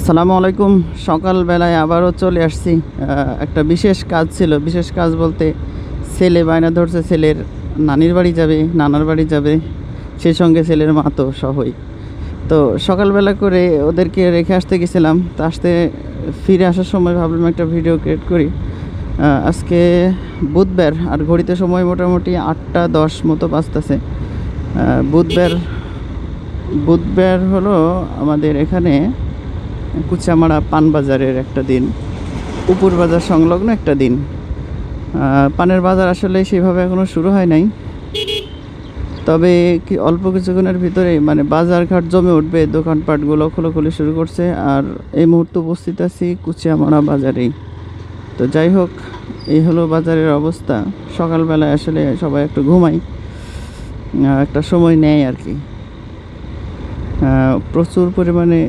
আসসালামু আলাইকুম। সকালবেলায় আবারও চলে আসছি। একটা বিশেষ কাজ ছিল। বিশেষ কাজ বলতে ছেলে বায়না ধরছে, ছেলের নানির বাড়ি যাবে, নানার বাড়ি যাবে, সেই সঙ্গে ছেলের মা তো সহই। তো সকালবেলা করে ওদেরকে রেখে আসতে গেছিলাম। তো ফিরে আসার সময় ভাবলাম একটা ভিডিও ক্রিয়েট করি। আজকে বুধবার, আর ঘড়িতে সময় মোটামুটি 8টা 10 মতো বাজতেছে। বুধবার বুধবার হলো আমাদের এখানে কুচামারা পানবাজারের একটা দিন, উপর বাজার সংলগ্ন একটা দিন। পানের বাজার আসলে সেভাবে এখনও শুরু হয় নাই, তবে কি অল্প কিছুক্ষণের ভিতরেই মানে বাজারঘাট জমে উঠবে, দোকানপাটগুলো খোলাখুলি শুরু করছে। আর এই মুহূর্তে উপস্থিত আছি কুচিয়ামারা বাজারেই। তো যাই হোক, এই হলো বাজারের অবস্থা। সকালবেলায় আসলে সবাই একটু ঘুমাই, একটা সময় নেয় আর কি। প্রচুর পরিমাণে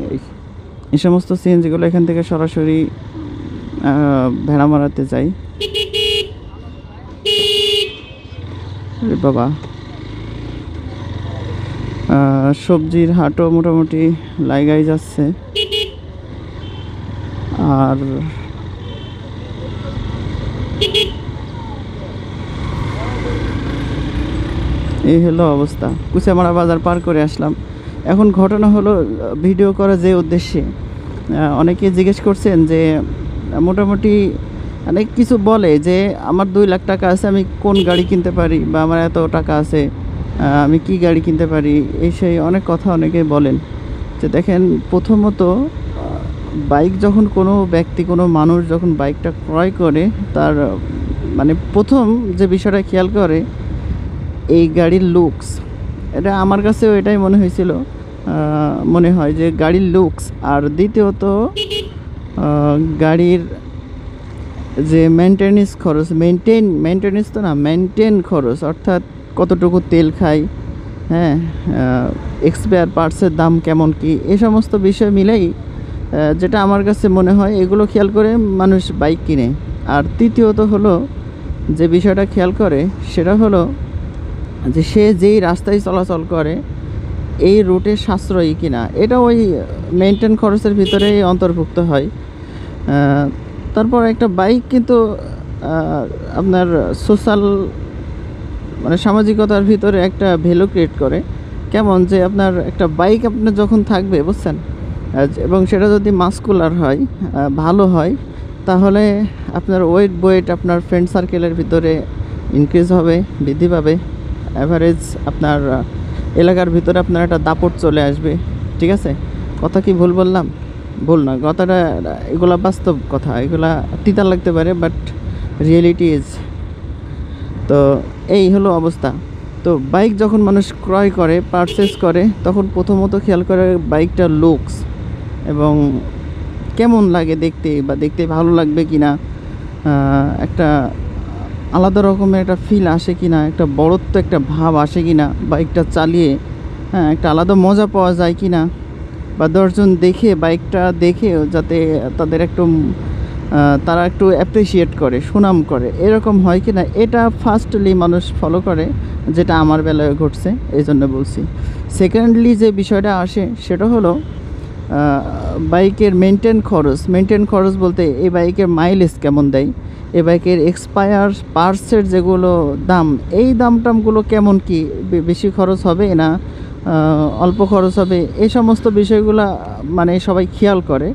এই সমস্ত সিএনজিগুলো এখান থেকে সরাসরি ভেড়া মারাতে যাই। বাবা, সবজির হাটও মোটামুটি লাগাই যাচ্ছে। আর এই হলো অবস্থা। কুচিয়ামারা বাজার পার করে আসলাম। এখন ঘটনা হলো, ভিডিও করা যে উদ্দেশ্যে অনেকে জিজ্ঞেস করছেন যে মোটামুটি অনেক কিছু বলে যে আমার 2 লাখ টাকা আছে, আমি কোন গাড়ি কিনতে পারি, বা আমার এত টাকা আছে আমি কি গাড়ি কিনতে পারি, এই সেই অনেক কথা অনেকেই বলেন। যে দেখেন, প্রথমত বাইক যখন কোনো ব্যক্তি, কোনো মানুষ যখন বাইকটা ক্রয় করে, তার মানে প্রথম যে বিষয়টা খেয়াল করে এই গাড়ির লুকস। এটা আমার কাছেও এটাই মনে হয়েছিল, মনে হয় যে গাড়ির লুকস। আর দ্বিতীয়ত গাড়ির যে মেনটেন্যান্স খরচ, মেনটেন্যান্স তো না, মেনটেন খরচ, অর্থাৎ কতটুকু তেল খায়, হ্যাঁ, এক্সপায়ার পার্টসের দাম কেমন কি, এই সমস্ত বিষয় মিলেই যেটা আমার কাছে মনে হয় এগুলো খেয়াল করে মানুষ বাইক কিনে। আর তৃতীয়ত হলো যে বিষয়টা খেয়াল করে সেটা হলো যে সে যেই রাস্তায় চলাচল করে এই রুটে সাশ্রয়ী কিনা, এটা ওই মেনটেন খরচের ভিতরেই অন্তর্ভুক্ত হয়। তারপর একটা বাইক কিন্তু আপনার সোশ্যাল মানে সামাজিকতার ভিতরে একটা ভ্যালু ক্রিয়েট করে। কেমন যে আপনার একটা বাইক আপনার যখন থাকবে, বুঝছেন, এবং সেটা যদি মাস্কুলার হয়, ভালো হয়, তাহলে আপনার ওয়েট আপনার ফ্রেন্ড সার্কেলের ভিতরে ইনক্রিজ হবে, বৃদ্ধি পাবে। অ্যাভারেজ আপনার এলাকার ভিতরে আপনার একটা দাপট চলে আসবে। ঠিক আছে, কথা কি ভুল বললাম? ভুল না, কথাটা এগুলা বাস্তব কথা, এগুলা তিতা লাগতে পারে, বাট রিয়েলিটি ইজ। তো এই হলো অবস্থা। তো বাইক যখন মানুষ ক্রয় করে, পারচেস করে, তখন প্রথমত খেয়াল করে বাইকটার লুকস এবং কেমন লাগে দেখতে, বা দেখতে ভালো লাগবে কি না, একটা আলাদা রকমের একটা ফিল আসে কি না, একটা বড়ত্ব, একটা ভাব আসে কি না বাইকটা চালিয়ে, হ্যাঁ, একটা আলাদা মজা পাওয়া যায় কি না, বা 10জন দেখে বাইকটা দেখে যাতে তাদের একটু তারা একটু অ্যাপ্রিসিয়েট করে, সুনাম করে, এরকম হয় কি না, এটা ফার্স্টলি মানুষ ফলো করে, যেটা আমার বেলায় ঘটছে, এই জন্য বলছি। সেকেন্ডলি যে বিষয়টা আসে সেটা হলো বাইকের মেনটেন খরচ বলতে এই বাইকের মাইলেজ কেমন দেয়, এই বাইকের এক্সপায়ার পার্টসের যেগুলো দাম, এই দামটামগুলো কেমন কি, বেশি খরচ হবে না অল্প খরচ হবে, এই সমস্ত বিষয়গুলো মানে সবাই খেয়াল করে,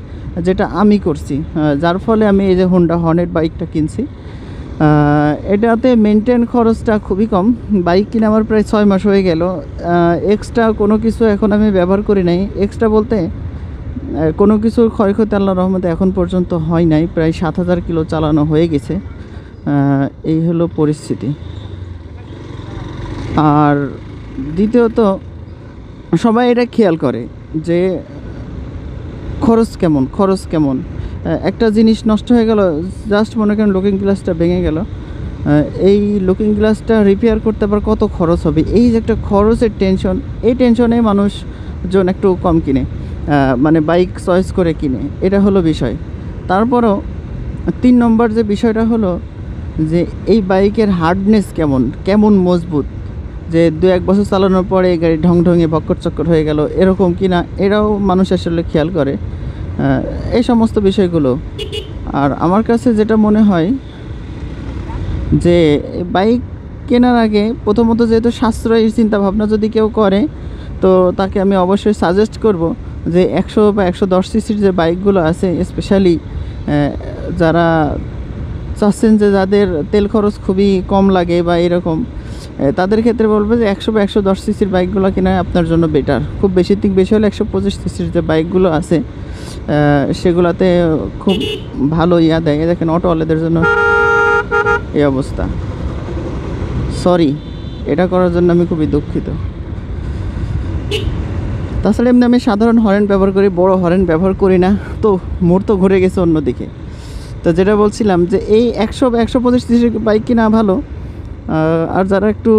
যেটা আমি করছি। যার ফলে আমি এই যে হোন্ডা হর্নেট বাইকটা কিনছি। এটাতে মেনটেন খরচটা খুবই কম। বাইক কিনে আমার প্রায় 6 মাস হয়ে গেল। এক্সট্রা কোনো কিছু এখন আমি ব্যবহার করি নাই। এক্সট্রা বলতে কোনো কিছুর ক্ষয়ক্ষতি আল্লাহর রহমতে এখন পর্যন্ত হয় নাই। প্রায় 7,000 কিলো চালানো হয়ে গেছে। এই হলো পরিস্থিতি। আর দ্বিতীয়ত সবাই এটা খেয়াল করে যে খরচ কেমন। একটা জিনিস নষ্ট হয়ে গেল, জাস্ট মনে করেন লুকিং গ্লাসটা ভেঙে গেল, এই লুকিং গ্লাসটা রিপেয়ার করতে আবার কত খরচ হবে, এই যে একটা খরচের টেনশন, এই টেনশনে মানুষজন একটু কম কিনে, মানে বাইক চয়েস করে কিনে, এটা হলো বিষয়। তারপরও 3 নম্বর যে বিষয়টা হলো যে এই বাইকের হার্ডনেস কেমন মজবুত, যে 2-1 বছর চালানোর পরে গাড়ি ঢং ঢঙে বক্কর চক্কর হয়ে গেল, এরকম কি না, এটাও মানুষ আসলে খেয়াল করে। এই সমস্ত বিষয়গুলো। আর আমার কাছে যেটা মনে হয় যে বাইক কেনার আগে প্রথমত যেহেতু সাশ্রয়ী চিন্তাভাবনা যদি কেউ করে, তো তাকে আমি অবশ্যই সাজেস্ট করব যে 100 বা 110 সিসির যে বাইকগুলো আছে, স্পেশালি যারা চাচ্ছেন যে যাদের তেল খরচ খুবই কম লাগে বা এরকম, তাদের ক্ষেত্রে বলবো যে 100 বা 110 সিসির বাইকগুলো কেনা আপনার জন্য বেটার। খুব বেশি থেকে বেশি হলে 125 সিসির যে বাইকগুলো আছে সেগুলোতে খুব ভালো ইয়া দেয়। দেখেন অটোওয়ালাদের জন্য এই অবস্থা। সরি, এটা করার জন্য আমি খুবই দুঃখিত। তাছাড়া এমনি আমি সাধারণ হরেন ব্যবহার করি, বড় হরেন ব্যবহার করি না। তো মোড় তো ঘুরে গেছে অন্যদিকে। তো যেটা বলছিলাম যে এই 100 বা 125 সিসির বাইক কিনা ভালো। আর যারা একটু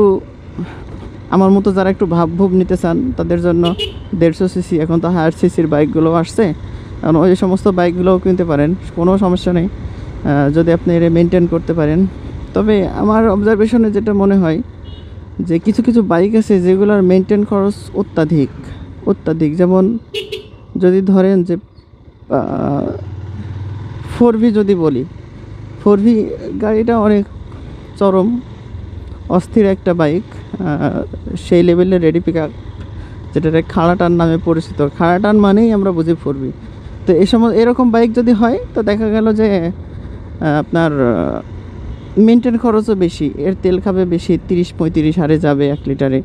আমার মতো যারা একটু ভাবভুব নিতে চান তাদের জন্য 150 সিসি, এখন তো হায়ার সিসির বাইকগুলো আসছে, কারণ ওই সমস্ত বাইকগুলোও কিনতে পারেন, কোনো সমস্যা নেই যদি আপনি এটা মেনটেন করতে পারেন। তবে আমার অবজারভেশনে যেটা মনে হয় যে কিছু কিছু বাইক আছে যেগুলোর মেনটেন খরচ অত্যাধিক। যেমন যদি ধরেন যে 4V যদি বলি, 4V গাড়িটা অনেক চরম অস্থির একটা বাইক। সেই লেভেলের রেডি পিক আপ, যেটা খাড়াটান নামে পরিচিত। খাড়াটান মানেই আমরা বুঝি 4V। তো এরকম বাইক যদি হয় তো দেখা গেল যে আপনার মেনটেন খরচও বেশি, এর তেল খাবে বেশি, 30-35 হারে যাবে 1 লিটারে।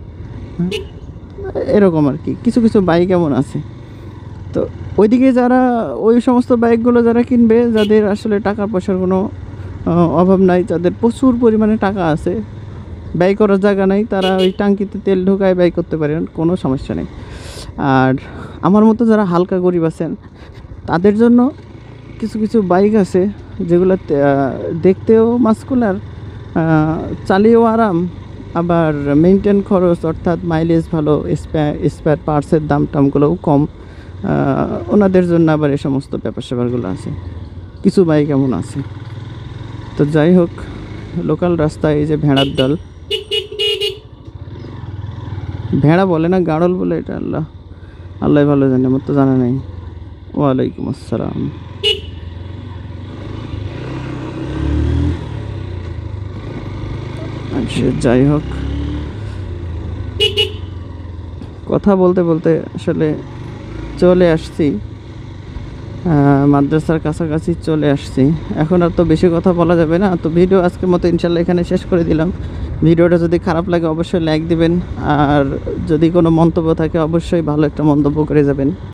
এরকম আর কি কিছু কিছু বাইক এমন আছে। তো ওইদিকে যারা ওই সমস্ত বাইকগুলো যারা কিনবে, যাদের আসলে টাকা পয়সার কোনো অভাব নাই, যাদের প্রচুর পরিমাণে টাকা আছে, ব্যয় করার জায়গা নাই, তারা ওই টাঙ্কিতে তেল ঢোকায় ব্যয় করতে পারেন, কোনো সমস্যা নেই। আর আমার মতো যারা হালকা গরিব আছেন তাদের জন্য কিছু কিছু বাইক আছে যেগুলো দেখতেও মাস্কুলার, চালিয়েও আরাম, আবার মেনটেন খরচ অর্থাৎ মাইলেজ ভালো, স্পেয়ার পার্টসের টামগুলোও কম। ওনাদের জন্য আবার এই সমস্ত ব্যাপার স্যাপারগুলো আছে, কিছু বাইক এমন আছে। তো যাই হোক, লোকাল রাস্তায় এই যে ভেড়ার দল, ভেড়া বলে না গাড়ল বলে, এটা আল্লাহ ভালো জানে, আমার তো জানা নেই। ওয়ালাইকুম আসসালাম। আচ্ছা, যাই হোক, কথা বলতে বলতে আসলে চলে আসছি মাদ্রাসার কাছাকাছি চলে আসছি। এখন আর তো বেশি কথা বলা যাবে না। তো ভিডিও আজকের মতো ইনশাল্লাহ এখানে শেষ করে দিলাম। ভিডিওটা যদি খারাপ লাগে অবশ্যই লাইক দিবেন, আর যদি কোনো মন্তব্য থাকে অবশ্যই ভালো একটা মন্তব্য করে যাবেন।